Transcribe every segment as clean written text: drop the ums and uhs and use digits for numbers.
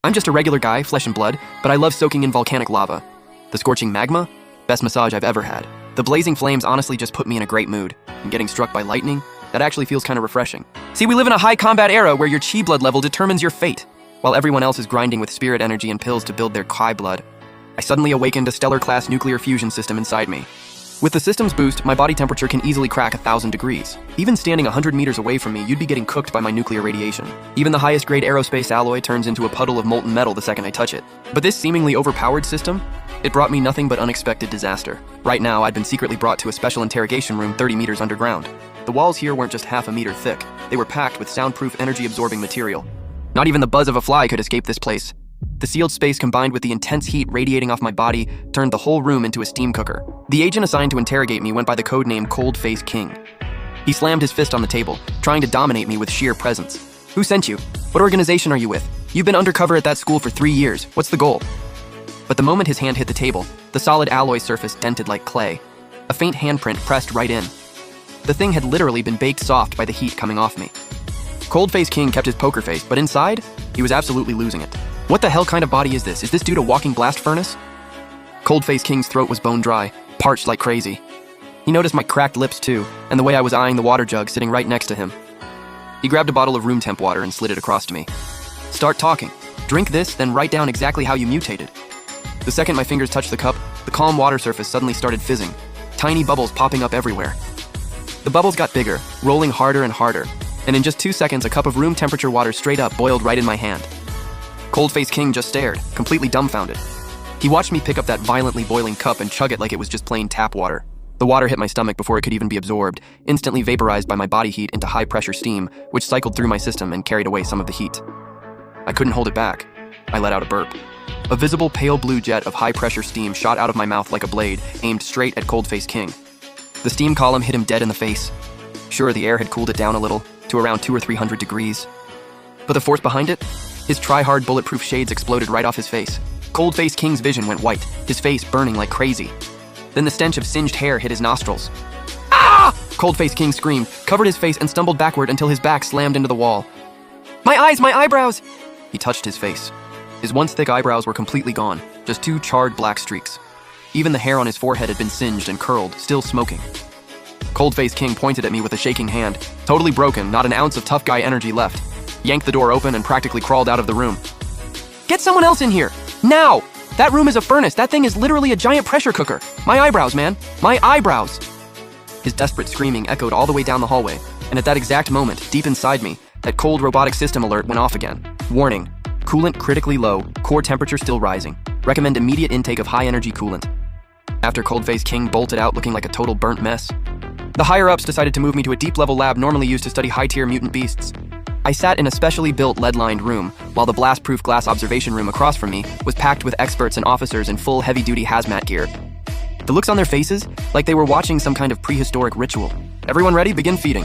I'm just a regular guy, flesh and blood, but I love soaking in volcanic lava. The scorching magma? Best massage I've ever had. The blazing flames honestly just put me in a great mood. And getting struck by lightning? That actually feels kind of refreshing. See, we live in a high combat era where your chi blood level determines your fate, while everyone else is grinding with spirit energy and pills to build their chi blood. I suddenly awakened a stellar-class nuclear fusion system inside me. With the system's boost, my body temperature can easily crack 1,000 degrees. Even standing 100 meters away from me, you'd be getting cooked by my nuclear radiation. Even the highest grade aerospace alloy turns into a puddle of molten metal the second I touch it. But this seemingly overpowered system, it brought me nothing but unexpected disaster. Right now, I'd been secretly brought to a special interrogation room 30 meters underground. The walls here weren't just half a meter thick. They were packed with soundproof, energy-absorbing material. Not even the buzz of a fly could escape this place. The sealed space combined with the intense heat radiating off my body turned the whole room into a steam cooker. The agent assigned to interrogate me went by the code name Cold-Face King. He slammed his fist on the table, trying to dominate me with sheer presence. Who sent you? What organization are you with? You've been undercover at that school for 3 years. What's the goal? But the moment his hand hit the table, the solid alloy surface dented like clay. A faint handprint pressed right in. The thing had literally been baked soft by the heat coming off me. Cold-Face King kept his poker face, but inside, he was absolutely losing it. What the hell kind of body is this? Is this dude a walking blast furnace? Cold-Face King's throat was bone dry, parched like crazy. He noticed my cracked lips too, and the way I was eyeing the water jug sitting right next to him. He grabbed a bottle of room temp water and slid it across to me. Start talking. Drink this, then write down exactly how you mutated. The second my fingers touched the cup, the calm water surface suddenly started fizzing, tiny bubbles popping up everywhere. The bubbles got bigger, rolling harder and harder, and in just 2 seconds, a cup of room temperature water straight up boiled right in my hand. Cold-Face King just stared, completely dumbfounded. He watched me pick up that violently boiling cup and chug it like it was just plain tap water. The water hit my stomach before it could even be absorbed, instantly vaporized by my body heat into high-pressure steam, which cycled through my system and carried away some of the heat. I couldn't hold it back. I let out a burp. A visible pale blue jet of high-pressure steam shot out of my mouth like a blade, aimed straight at Cold-Face King. The steam column hit him dead in the face. Sure, the air had cooled it down a little, to around 200 or 300 degrees. But the force behind it? His try-hard bulletproof shades exploded right off his face. Cold-Face King's vision went white, his face burning like crazy. Then the stench of singed hair hit his nostrils. Ah! Cold-Face King screamed, covered his face, and stumbled backward until his back slammed into the wall. My eyes, my eyebrows! He touched his face. His once thick eyebrows were completely gone, just 2 charred black streaks. Even the hair on his forehead had been singed and curled, still smoking. Cold-Face King pointed at me with a shaking hand, totally broken, not an ounce of tough guy energy left. Yanked the door open and practically crawled out of the room. Get someone else in here! Now! That room is a furnace. That thing is literally a giant pressure cooker. My eyebrows, man. My eyebrows! His desperate screaming echoed all the way down the hallway, and at that exact moment, deep inside me, that cold robotic system alert went off again. Warning. Coolant critically low, core temperature still rising. Recommend immediate intake of high-energy coolant. After Cold-Face King bolted out looking like a total burnt mess, the higher-ups decided to move me to a deep-level lab normally used to study high-tier mutant beasts. I sat in a specially built lead-lined room, while the blast-proof glass observation room across from me was packed with experts and officers in full heavy-duty hazmat gear. The looks on their faces, like they were watching some kind of prehistoric ritual. Everyone ready? Begin feeding.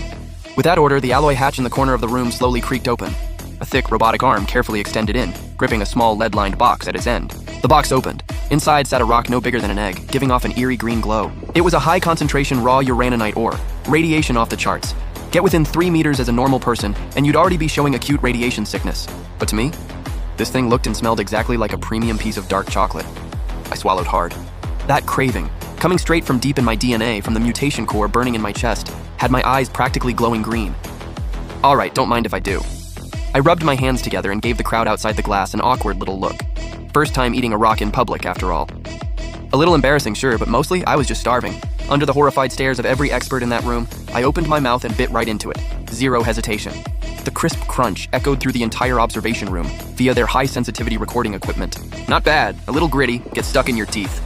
With that order, the alloy hatch in the corner of the room slowly creaked open. A thick robotic arm carefully extended in, gripping a small lead-lined box at its end. The box opened. Inside sat a rock no bigger than an egg, giving off an eerie green glow. It was a high-concentration raw uraninite ore, radiation off the charts. Get within 3 meters as a normal person, and you'd already be showing acute radiation sickness. But to me, this thing looked and smelled exactly like a premium piece of dark chocolate. I swallowed hard. That craving, coming straight from deep in my DNA, from the mutation core burning in my chest, had my eyes practically glowing green. All right, don't mind if I do. I rubbed my hands together and gave the crowd outside the glass an awkward little look. First time eating a rock in public, after all. A little embarrassing, sure, but mostly I was just starving. Under the horrified stares of every expert in that room, I opened my mouth and bit right into it. Zero hesitation. The crisp crunch echoed through the entire observation room via their high-sensitivity recording equipment. Not bad, a little gritty, gets stuck in your teeth.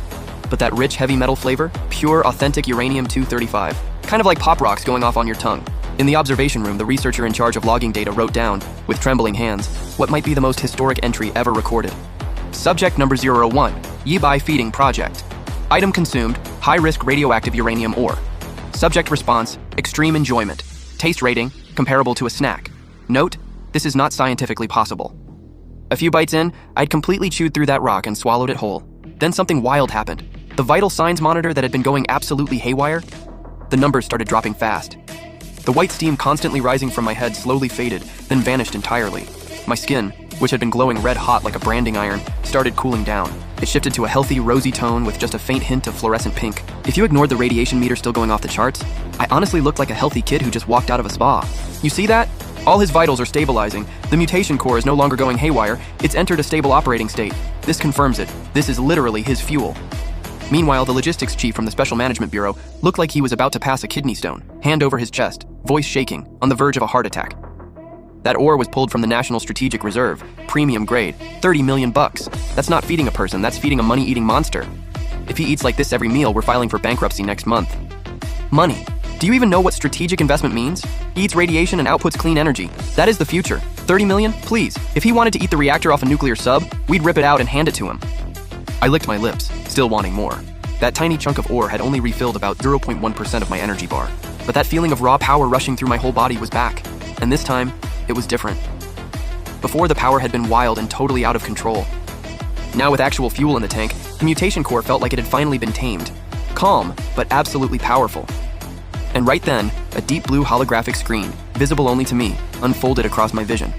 But that rich, heavy metal flavor, pure, authentic uranium-235, kind of like pop rocks going off on your tongue. In the observation room, the researcher in charge of logging data wrote down, with trembling hands, what might be the most historic entry ever recorded. Subject number 001, Yibai Feeding Project. Item consumed, high-risk radioactive uranium ore. Subject response, extreme enjoyment. Taste rating, comparable to a snack. Note, this is not scientifically possible. A few bites in, I'd completely chewed through that rock and swallowed it whole. Then something wild happened. The vital signs monitor that had been going absolutely haywire, the numbers started dropping fast. The white steam constantly rising from my head slowly faded, then vanished entirely. My skin, which had been glowing red hot like a branding iron, started cooling down. It shifted to a healthy, rosy tone with just a faint hint of fluorescent pink. If you ignored the radiation meter still going off the charts, I honestly looked like a healthy kid who just walked out of a spa. You see that? All his vitals are stabilizing. The mutation core is no longer going haywire. It's entered a stable operating state. This confirms it. This is literally his fuel. Meanwhile, the logistics chief from the Special Management Bureau looked like he was about to pass a kidney stone, hand over his chest, voice shaking, on the verge of a heart attack. That ore was pulled from the National Strategic Reserve, premium grade, 30 million bucks. That's not feeding a person, that's feeding a money-eating monster. If he eats like this every meal, we're filing for bankruptcy next month. Money. Do you even know what strategic investment means? He eats radiation and outputs clean energy. That is the future. 30 million? Please. If he wanted to eat the reactor off a nuclear sub, we'd rip it out and hand it to him. I licked my lips, still wanting more. That tiny chunk of ore had only refilled about 0.1% of my energy bar. But that feeling of raw power rushing through my whole body was back. And this time, it was different. Before, the power had been wild and totally out of control. Now, with actual fuel in the tank, the mutation core felt like it had finally been tamed. Calm, but absolutely powerful. And right then, a deep blue holographic screen, visible only to me, unfolded across my vision.